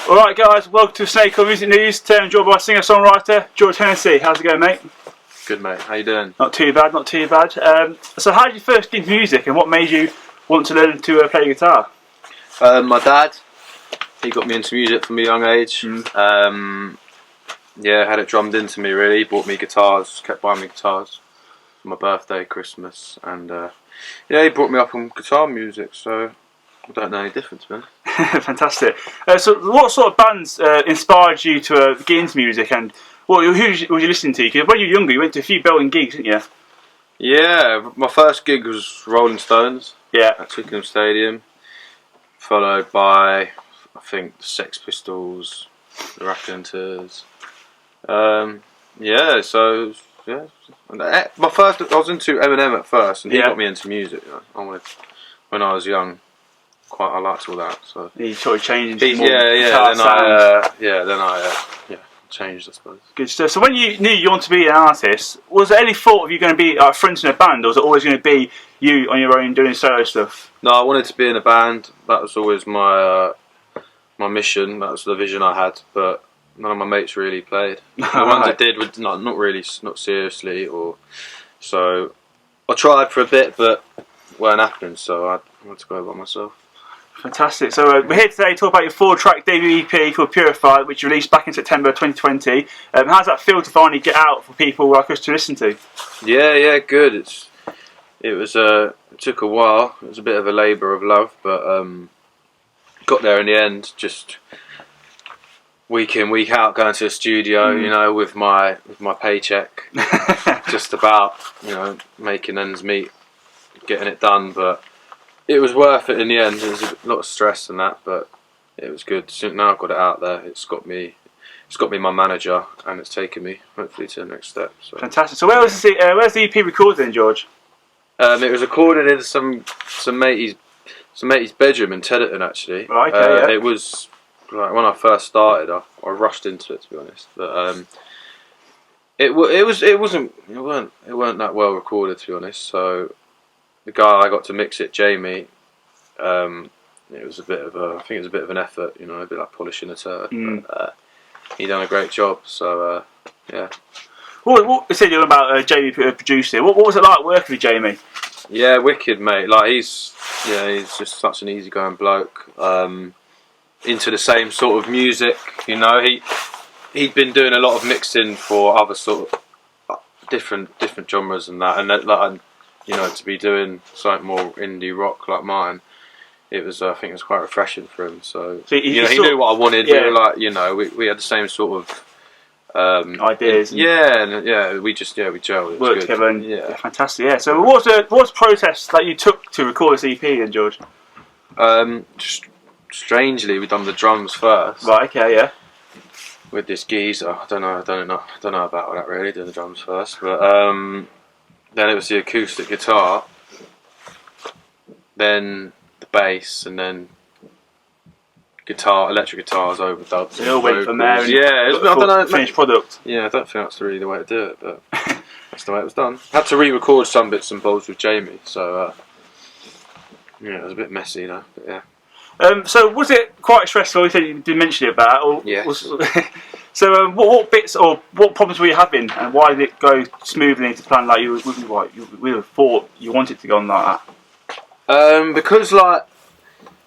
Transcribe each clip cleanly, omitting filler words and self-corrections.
Alright guys, welcome to Snake Oil Music News. Today I'm joined by singer-songwriter George Hennessey. How's it going, mate? Good, mate. How you doing? Not too bad, not too bad. So how did you first get into music and what made you want to learn to play guitar? My dad, he got me into music from a young age. Yeah, had it drummed into me really. He bought me guitars, kept buying me guitars for my birthday, Christmas, and yeah, he brought me up on guitar music, so I don't know any difference, man. Fantastic. So what sort of bands inspired you to get into music, and who was you listening to? Because when you were younger, you went to a few belting gigs, didn't you? Yeah, my first gig was Rolling Stones. Yeah. At Twickenham Stadium, followed by, I think, the Sex Pistols, the Raconteurs. Yeah, so yeah. My first, I was into Eminem at first, and he got me into music. You know, when I was young, I liked all that. So he sort of changed. Then I changed, I suppose. Good stuff. So when you knew you wanted to be an artist, was there any thought of you going to be friends in a band, or was it always going to be you on your own doing solo stuff? No, I wanted to be in a band. That was always my my mission. That was the vision I had, but none of my mates really played. The ones that did were not seriously, or so I tried for a bit, but weren't happening. So I wanted to go by myself. Fantastic. So we're here today to talk about your 4-track debut EP called Purified, which you released back in September 2020. How does that feel to finally get out for people like us to listen to? Yeah, good. It took a while. It was a bit of a labour of love, but got there in the end. Just week in, week out, going to the studio, you know, with my paycheck, just about, you know, making ends meet, getting it done. But it was worth it in the end. It was a lot of stress and that, but it was good. So now I've got it out there. It's got me my manager, and it's taken me hopefully to the next step. So. Fantastic. So where's the EP recorded then, George? It was recorded in some matey's bedroom in Tedderton, actually. Right. Okay. It was like when I first started, I rushed into it, to be honest. But it weren't that well recorded, to be honest. So the guy I got to mix it, Jamie, it was a bit of an effort, you know, a bit like polishing a turd. But he done a great job. So yeah. What you said about Jamie producing? What was it like working with Jamie? Yeah, wicked, mate. Like he's just such an easygoing bloke. Into the same sort of music, you know. He'd been doing a lot of mixing for other sort of different genres and that, and like, you know, to be doing something more indie rock like mine, I think it was quite refreshing for him. So you know, he knew what I wanted. Yeah. We were like, you know, we had the same sort of ideas. we gelled. It worked together. And, fantastic. Yeah. So what's the process that you took to record this EP, then, George? Strangely, we done the drums first. Right. Okay. Yeah. With this geezer, I don't know about that really. Doing the drums first, but then it was the acoustic guitar, then the bass, and then electric guitars overdubs. It all went from there. Yeah, I don't know. Finished product. Yeah, I don't think that's really the way to do it, but that's the way it was done. Had to re-record some bits and bobs with Jamie, so yeah, it was a bit messy, you know. But yeah. So was it quite stressful? You said you did mention it about, or yes. So what bits or what problems were you having, and why did it go smoothly into plan like you thought you wanted to go on like that? Because like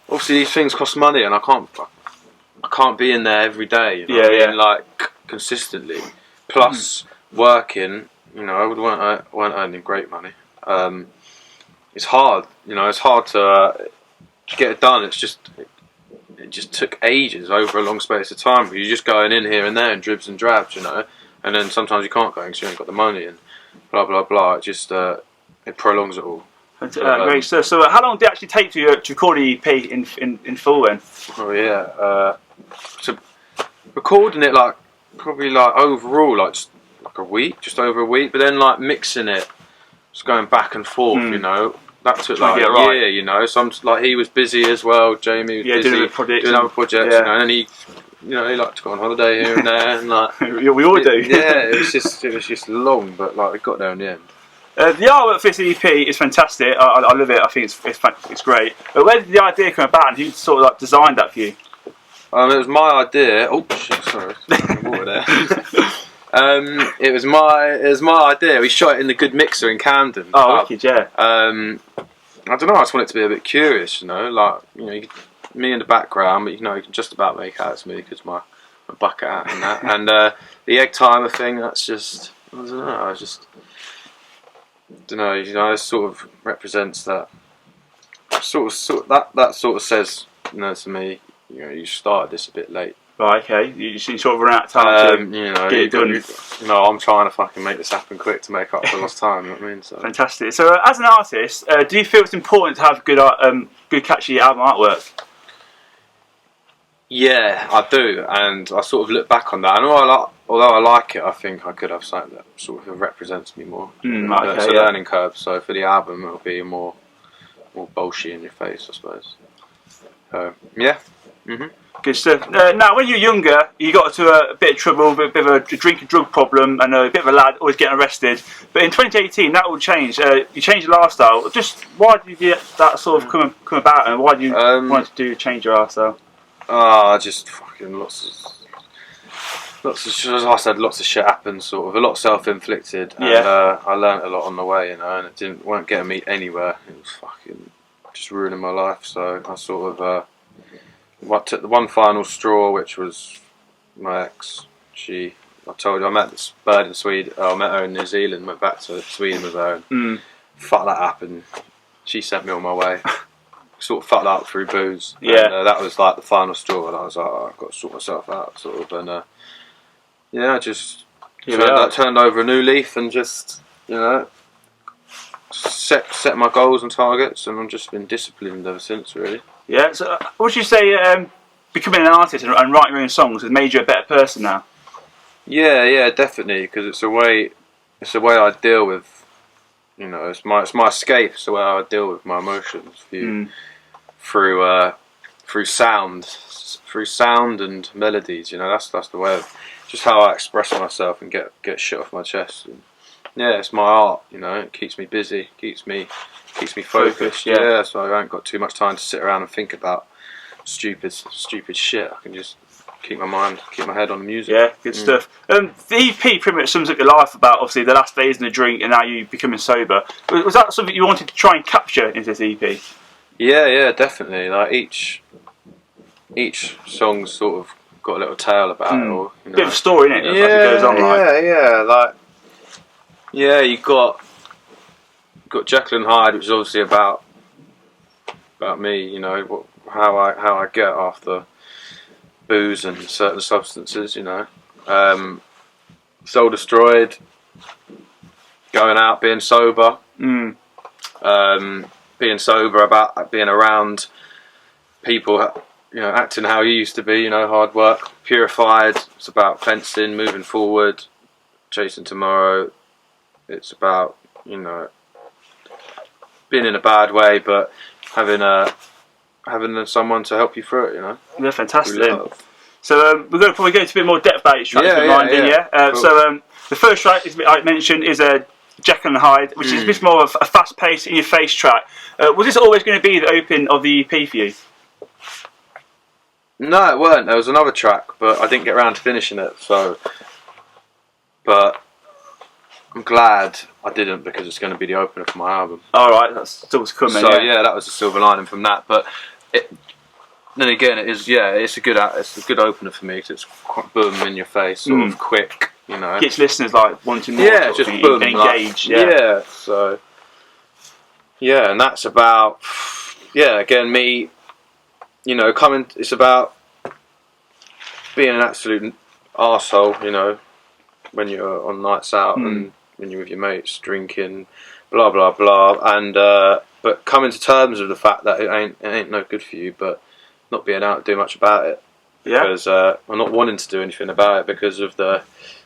obviously these things cost money, and I can't be in there every day. You know like consistently. Plus working, you know, I weren't earning great money. It's hard, you know. It's hard to get it done. It just took ages over a long space of time. You're just going in here and there in dribs and drabs, you know, and then sometimes you can't go because you ain't got the money and blah blah blah. It just it prolongs it all. Great stuff. So how long did it actually take to record the EP in full then? Oh yeah, so recording it probably overall just a week, just over a week, but then like mixing it, just going back and forth, you know. That took like a year, you know. So he was busy as well. Jamie was busy doing other projects, you know. And then he liked to go on holiday here and there, and like we all do. Yeah, it was just long, but like we got there in the end. The artwork for this EP is fantastic. I love it. I think it's great. But where did the idea come about, and who sort of like designed that for you? It was my idea. Oh shit! Sorry, water there. It was my idea. We shot it in the Good Mixer in Camden. Oh, wicked, yeah. I don't know. I just want it to be a bit curious, like me in the background, but you can just about make out it's me because my bucket hat and that, and the egg timer thing. That's just I don't know. It sort of represents that. That sort of says to me. You started this a bit late. Right, okay. You sort of run out of time to get it done. I'm trying to fucking make this happen quick to make up for lost time. You know what I mean? So. Fantastic. So, as an artist, do you feel it's important to have good catchy album artwork? Yeah, I do, and I sort of look back on that. And although I like it, I think I could have something that sort of represents me more. It's a learning curve. So for the album, it'll be more bolshy in your face, I suppose. Yeah. Mm-hmm. Good stuff. Now, when you were younger, you got into a bit of trouble, a bit of a drink and drug problem, and a bit of a lad always getting arrested. But in 2018, that all changed. You changed your lifestyle. Just why did you get that sort of come about, and why did you want to change your lifestyle? Just fucking lots of, as I said, lots of shit happened. Sort of a lot self-inflicted, and I learnt a lot on the way, and it weren't getting me anywhere. It was fucking just ruining my life. So I sort of. Took the one final straw, which was my ex. I told you I met this bird in Sweden. I met her in New Zealand. Went back to Sweden with her. And fuck that happened. She sent me on my way. Sort of fucked up through booze. Yeah. And, that was like the final straw, and I was like, I've got to sort myself out, sort of. And I just turned over a new leaf and just set my goals and targets, and I've just been disciplined ever since, really. Yeah, so what would you say becoming an artist and writing your own songs has made you a better person now? Yeah, definitely, because it's a way I deal with, it's my escape. It's the way I deal with my emotions through sound and melodies. That's the way of just how I express myself and get shit off my chest. And, it's my art. It keeps me busy, keeps me focused. Yeah, so I haven't got too much time to sit around and think about stupid shit. I can just keep my head on the music. Yeah, good stuff. The EP pretty much sums up your life about obviously the last days in the drink and now you becoming sober. Was that something you wanted to try and capture into this EP? Yeah, definitely. Like each song's sort of got a little tale about it, or bit of a story, innit? As it goes on, right? You got Jekyll and Hyde, which is obviously about me. How I get after booze and certain substances. Soul Destroyed, going out, being sober. Being sober, about being around people. Acting how you used to be. Hard work. Purified. It's about fencing, moving forward, chasing tomorrow. It's about being in a bad way, but having someone to help you through it. Yeah, fantastic. So we're going to probably go into a bit more depth about each track. Cool. So the first track, I mentioned, is Jekyll and Hyde, which is a bit more of a fast-paced, in-your-face track. Was this always going to be the opening of the EP for you? No, it weren't. There was another track, but I didn't get around to finishing it. But I'm glad I didn't, because it's going to be the opener for my album. Alright, that's still to come. So that was the silver lining from that. But then again, it's a good opener for me, because it's quite boom in your face, sort of quick. Gets listeners wanting more. Yeah, just boom, engaged. So and that's about again me. It's about being an absolute arsehole, when you're on nights out and when you're with your mates drinking, blah blah blah, and but coming to terms with the fact that it ain't no good for you, but not being able to do much about it, because I'm not wanting to do anything about it because of the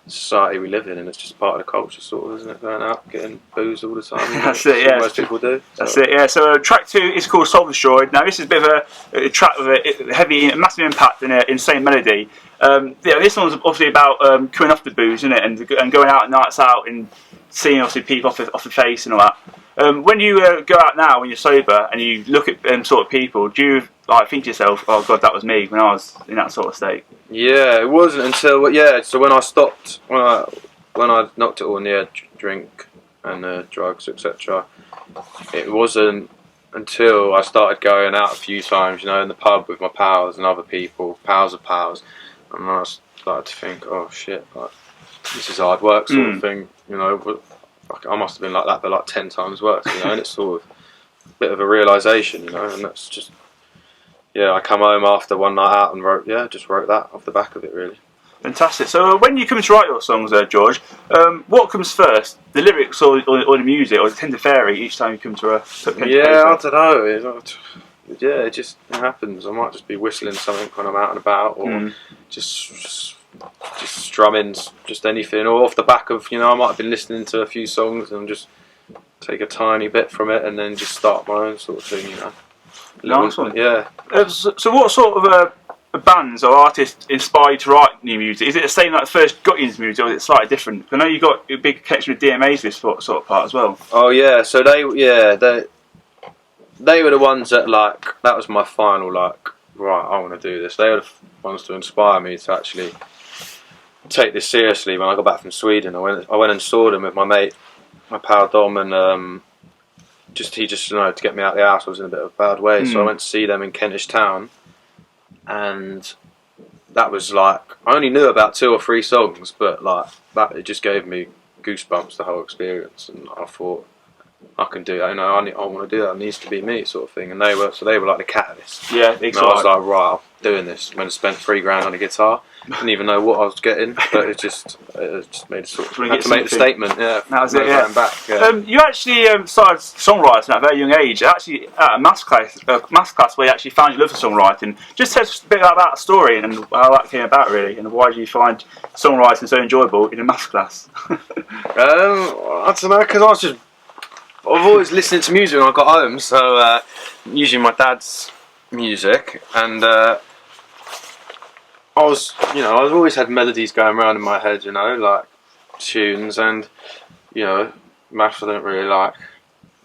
society we live in, and it's just part of the culture, sort of, isn't it? Going out, getting booze all the time. That's it. Yeah, most people do. That's it. Yeah. So track 2 is called Soul Destroyed. Now this is a bit of a track with a heavy, massive impact and an insane melody. This one's obviously about coming off the booze, isn't it, and going out nights out and seeing obviously people off the face and all that. When you go out now, when you're sober, and you look at them sort of people, do you like think to yourself, "Oh God, that was me when I was in that sort of state"? Yeah, it wasn't until so when I stopped, when I knocked it all in the head, drink and drugs, etc. It wasn't until I started going out a few times, you know, in the pub with my pals and other people, pals of pals, and I started to think, oh shit, like, this is hard work sort of thing, you know. But I must have been like that, but like 10 times worse, you know. And it's sort of a bit of a realisation, you know, and that's just. Yeah, I come home after one night out and wrote that off the back of it, really. Fantastic. So when you come to write your songs, George, what comes first, the lyrics or the music, or does it tend to vary each time you come to a pen to paper? I don't know. It just happens. I might just be whistling something when I'm out and about, or just strumming just anything, or off the back of, you know, I might have been listening to a few songs and just take a tiny bit from it and then just start my own sort of thing, you know. Nice one. Yeah. So what sort of bands or artists inspire you to write new music? Is it the same like first got you into music, or is it slightly different? I know you got a big connection with DMAs this sort of part as well. Oh yeah, so they were the ones that that was my final right, I want to do this. They were the ones to inspire me to actually take this seriously. When I got back from Sweden, I went and saw them with my mate, my pal Dom, and he just you know, to get me out of the house. I was in a bit of a bad way, so I went to see them in Kentish Town, and that was like, I only knew about 2 or 3 songs, but like that, it just gave me goosebumps, the whole experience, and I thought, I can do that, you know, I want to do that, it needs to be me, sort of thing. And they were like the catalyst. Yeah, and I was like, right, I'm doing this. When I spent $3,000 on a guitar, didn't even know what I was getting, but it just made had to make the statement. Yeah, that was it. Yeah. Back, yeah. You actually started songwriting at a very young age. Actually, at a maths class where you actually found your love for songwriting. Just tell us a bit about that story and how that came about, really, and why do you find songwriting so enjoyable in a maths class? I don't know, because I've always listened to music when I got home, so usually my dad's music, and I've always had melodies going around in my head, you know, like tunes, and you know, maths I don't really like.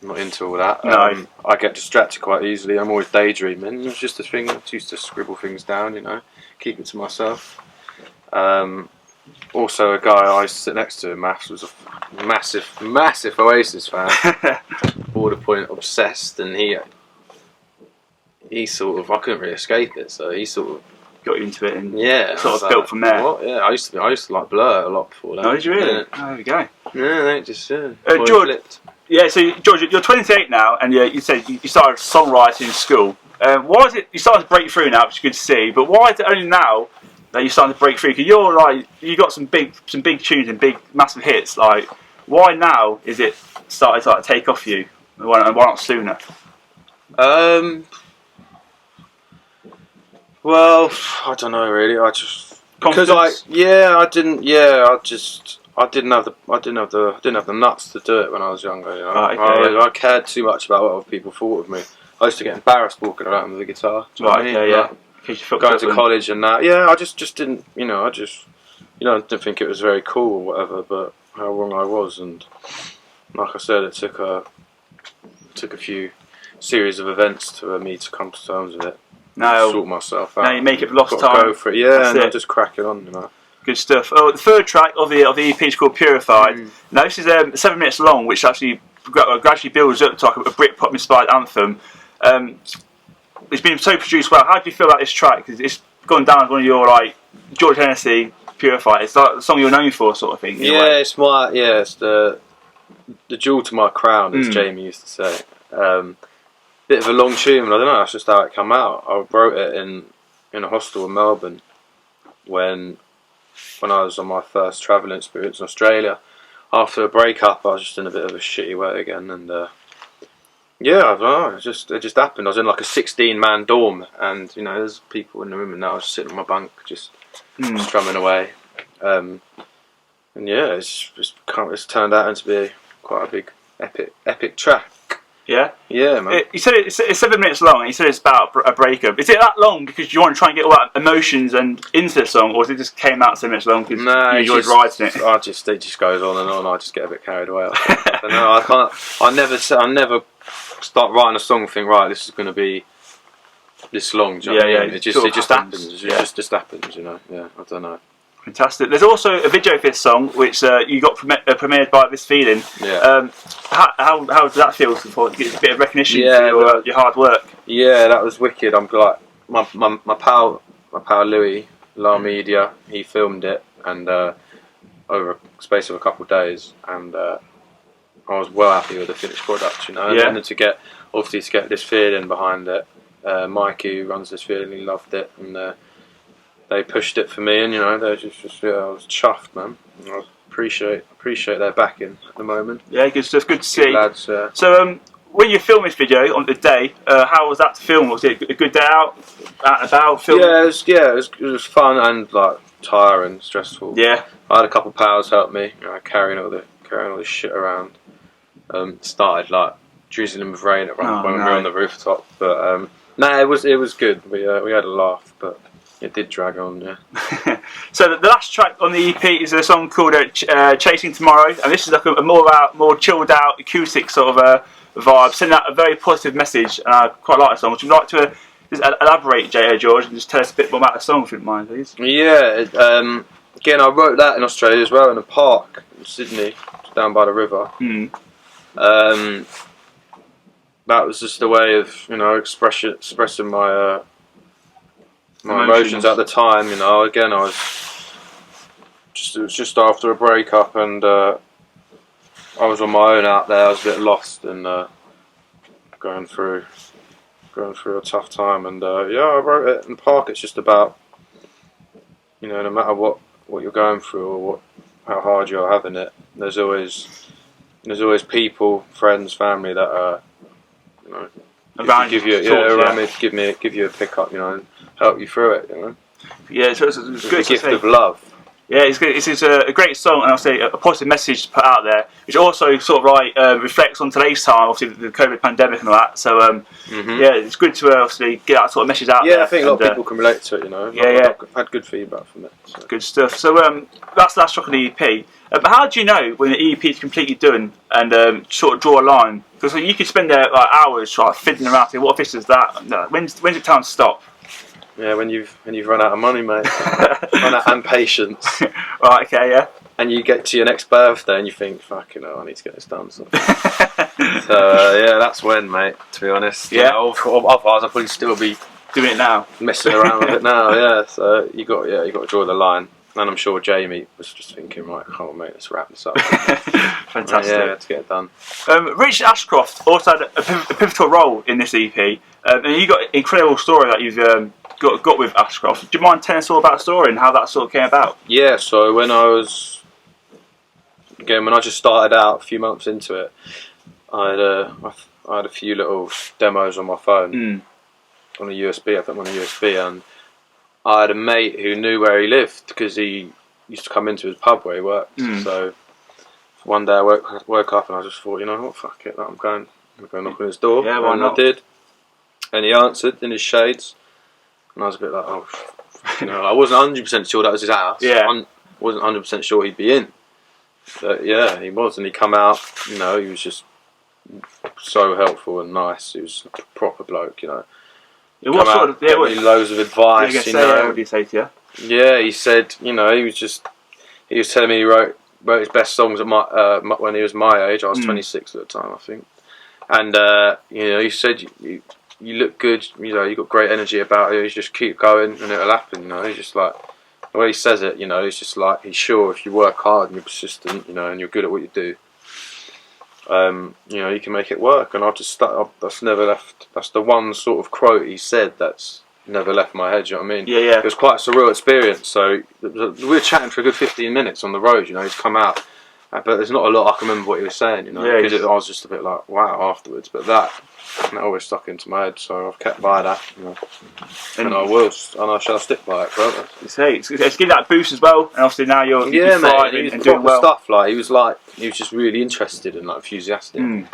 I'm not into all that. No. I get distracted quite easily. I'm always daydreaming. It's just a thing. I used to scribble things down, you know, keep it to myself. Also, a guy I used to sit next to in maths was a massive Oasis fan, border point obsessed, and he sort of, I couldn't really escape it, so he sort of got you into it, and sort of built from there. What? Yeah, I used to like Blur a lot before that. Oh, did you really? Yeah. Oh, there we go. Yeah, just George. flipped. Yeah, so George, you're 28 now, and you said you started songwriting in school. Why is it you started to break through now, which is good to see? But why is it only now that you're starting to break through? Because you got some big tunes and big massive hits. Like, why now is it started to take off for you? Why not sooner? Well, I don't know really. I just because I didn't have the nuts to do it when I was younger. You know? I cared too much about what other people thought of me. I used to get embarrassed walking around with a guitar. Going to college and that. Yeah, I just didn't. You know, I didn't think it was very cool or whatever. But how wrong I was, and like I said, it took a few series of events to me to come to terms with it. Now, sort myself out. Now you make it lost time. Go for it, yeah, and I just crack it on, you know. Good stuff. Oh, the third track of the EP is called Purified. Now this is 7 minutes long, which actually gradually builds up to like a Britpop inspired anthem. It's been so produced well. How do you feel about this track? Because it's gone down as one of your George Hennessey Purified. It's like the song you're known for, sort of thing. It's the jewel to my crown, as Jamie used to say. Bit of a long tune, I don't know, that's just how it came out. I wrote it in a hostel in Melbourne when I was on my first travelling experience in Australia. After a breakup, I was just in a bit of a shitty way again, and I don't know, it just happened. I was in like a 16-man dorm, and you know, there's people in the room, and now I was sitting on my bunk, just strumming away. And yeah, it's turned out to be quite a big, epic track. Yeah? Yeah, man. You said it's 7 minutes long, and you said it's about a breakup. Is it that long because you want to try and get all that emotions and into the song, or is it just came out 7 minutes long because you enjoyed writing it? It just goes on and on. I just get a bit carried away. don't know. I can't. I never start writing a song and think, right, this is going to be this long. Do you know what I mean? It just happens. It just happens. You know. Yeah. I don't know. Fantastic. There's also a video for this song, which you got premiered by This Feeling. Yeah. How does that feel to get a bit of recognition for your hard work? Yeah, that was wicked. I'm like my pal Louis La Media. He filmed it and over a space of a couple of days, and I was well happy with the finished product. You know, and then to get This Feeling behind it. Mikey, who runs This Feeling, he loved it, and they pushed it for me, and you know, they just I was chuffed, man. I appreciate their backing at the moment. Yeah, good stuff. Good to see. Lads, So, when you filmed this video on the day, how was that to film? Was it a good day out and about filming? It was fun and like tiring, stressful. Yeah, I had a couple of pals help me, you know, carrying all this shit around. Started like drizzling with rain around when we were on the rooftop, but it was good. We had a laugh, but it did drag on, yeah. So the last track on the EP is a song called "Chasing Tomorrow," and this is like a more chilled out acoustic sort of vibe, sending out a very positive message. And I quite like the song. Would you like to just elaborate, George, and just tell us a bit more about the song, if you don't mind, please? Yeah. Again, I wrote that in Australia as well, in a park in Sydney, down by the river. That was just a way of, you know, expressing my emotions at the time. You know, again, it was just after a breakup, and I was on my own out there. I was a bit lost and going through a tough time, and I wrote it in the park. It's just about, you know, no matter what you're going through or how hard you're having it, there's always people, friends, family that are, you know, give you a pickup, you know, and help you through it, you know. Yeah, so it's good. The gift of love. Yeah, it's good. It's a great song, and I'll say a positive message to put out there, which also sort of like reflects on today's time, obviously the COVID pandemic and all that. So yeah, it's good to obviously get that sort of message out there. Yeah, I think a lot of people can relate to it, you know. I've had good feedback from it. So. Good stuff. So that's the last track on the EP. But how do you know when the EP is completely done and sort of draw a line? Because you could spend there like hours like fiddling around, saying, what if this is that? No, when's it time to stop? Yeah, when you've run out of money, mate, run out and patience. Right, okay, yeah. And you get to your next birthday and you think, fuck, you know, I need to get this done. So yeah, that's when, mate. To be honest, yeah. You know, otherwise, I'd probably still be doing it now, messing around with it now. Yeah, so you got to draw the line. And I'm sure Jamie was just thinking, right, come on, mate, let's wrap this up. Fantastic. Yeah, let's get it done. Richard Ashcroft also had a pivotal role in this EP, and you got an incredible story that you've got with Ashcroft. Do you mind telling us all about the story and how that sort of came about? Yeah, so when I just started out a few months into it, I had a few little demos on my phone on a USB. I put them on a USB, and I had a mate who knew where he lived because he used to come into his pub where he worked. So one day I woke up and I just thought, you know what, fuck it, I'm going to go knock on his door. Yeah, why not? I did, and he answered in his shades, and I was a bit like, oh, you know, I wasn't 100% sure that was his house. Yeah, I wasn't 100% sure he'd be in, but yeah, he was, and he come out. You know, he was just so helpful and nice. He was a proper bloke, you know. It was sort of, gave me loads of advice, you know. What did he say to you? Yeah, he said, you know, he was telling me he wrote his best songs at when he was my age. I was 26 at the time, I think. And you know, he said, you look good, you know, you got great energy about you. You just keep going and it'll happen. You know, he's just like, the way he says it, you know, he's just like, he's sure if you work hard and you're persistent, you know, and you're good at what you do, you know, you can make it work. And that's never left. That's the one sort of quote he said that's never left my head. You know what I mean? Yeah, yeah. It was quite a surreal experience. So we were chatting for a good 15 minutes on the road. You know, he's come out, but there's not a lot I can remember what he was saying. You know, because I was just a bit like, wow, afterwards. But that always stuck into my head. So I've kept by that. You know, and I will, and I shall stick by it forever. You say it's giving that boost as well. And obviously now you're thriving and doing well. Stuff like he was just really interested and like enthusiastic.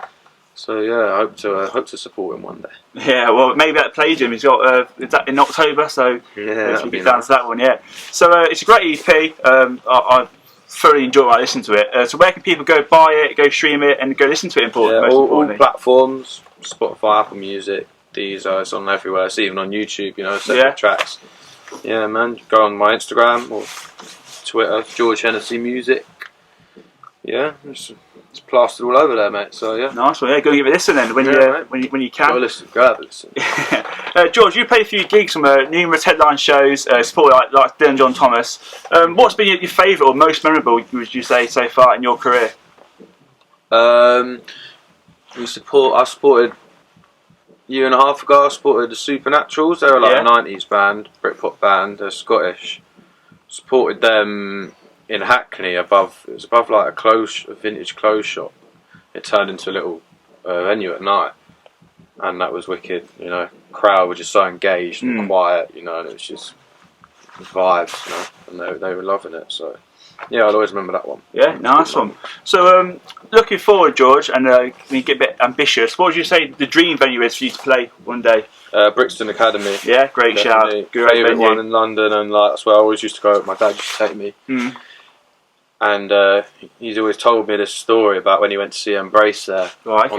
So yeah, I hope to support him one day. Yeah, well maybe that Palladium he's got in October, so yeah, if you get down to that one, yeah. So it's a great EP. I thoroughly enjoy when I listen to it. So where can people go buy it, go stream it, and go listen to it? All platforms: Spotify, Apple Music, Deezer. It's on everywhere. It's even on YouTube. Separate tracks. Yeah, man. Go on my Instagram or Twitter, George Hennessey Music. Yeah, it's plastered all over there, mate. So yeah, nice one. Yeah, go give it a listen then when you can. Go listen, grab it, listen. George, you played a few gigs on numerous headline shows, supported like Dylan John Thomas. What's been your favourite or most memorable, would you say, so far in your career? I supported a year and a half ago. I supported the Supernaturals. They were like a '90s band, Britpop band. They're Scottish. Supported them in Hackney it was above like a vintage clothes shop. It turned into a little venue at night, and that was wicked. Crowd were just so engaged and quiet. And it was just vibes. And they were loving it. So yeah, I'll always remember that one. Yeah, nice one. So looking forward, George, and when you get a bit ambitious, what would you say the dream venue is for you to play one day? Brixton Academy. Yeah, great shout. Favourite one in London, and that's where I always used to go. My dad used to take me. And he's always told me this story about when he went to see Embrace there. Right, okay.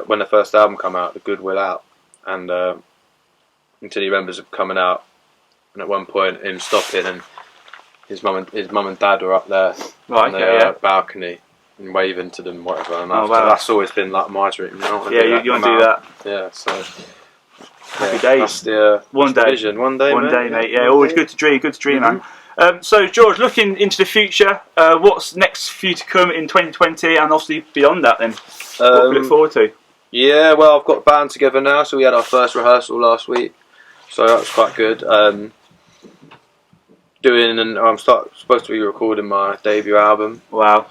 When the first album came out, The Goodwill Out, and until he remembers it coming out, and at one point him stopping, and his mum and dad were up there on the balcony and waving to them, whatever. And that's always been like my dream. You want to do that? Yeah, so. Happy days. That's one day, vision. One day, mate. Yeah, always good to dream. Good to dream, man. So, George, looking into the future, what's next for you to come in 2020 and obviously beyond that then? What can we look forward to? Yeah, well, I've got a band together now, so we had our first rehearsal last week, so that was quite good. I'm supposed to be recording my debut album. Wow.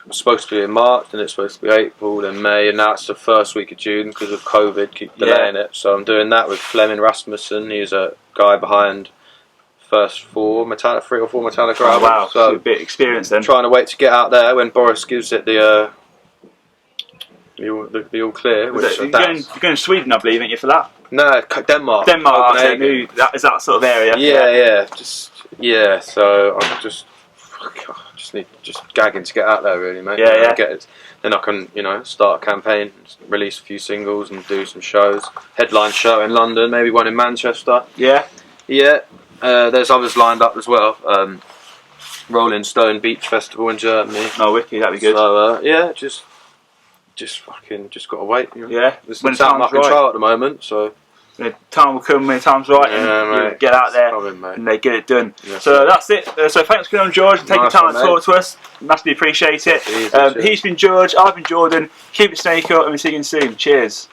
It's supposed to be in March, then it's supposed to be April, then May, and now it's the first week of June because of COVID, keep delaying it. So I'm doing that with Fleming Rasmussen. He's a guy behind first three or four Metallica albums. Wow, so a bit of experience then. Trying to wait to get out there when Boris gives it the all clear. You're going to Sweden, I believe, aren't you, for that? No, Denmark. Denmark, is that sort of area? Yeah. So I'm just gagging to get out there, really, mate. Then I can, start a campaign, release a few singles, and do some shows. Headline show in London, maybe one in Manchester. Yeah. There's others lined up as well. Rolling Stone Beach Festival in Germany. Oh, wicked, that'd be good. So just gotta wait. Yeah. There's when something I control at the moment, so. The time will come when the time's right, and you get out there and they get it done. So that's it. So thanks for coming on, George, and taking the time to talk to us. Massively appreciate it. He's been George, I've been Jordan. Keep it snake up, and we'll see you again soon. Cheers.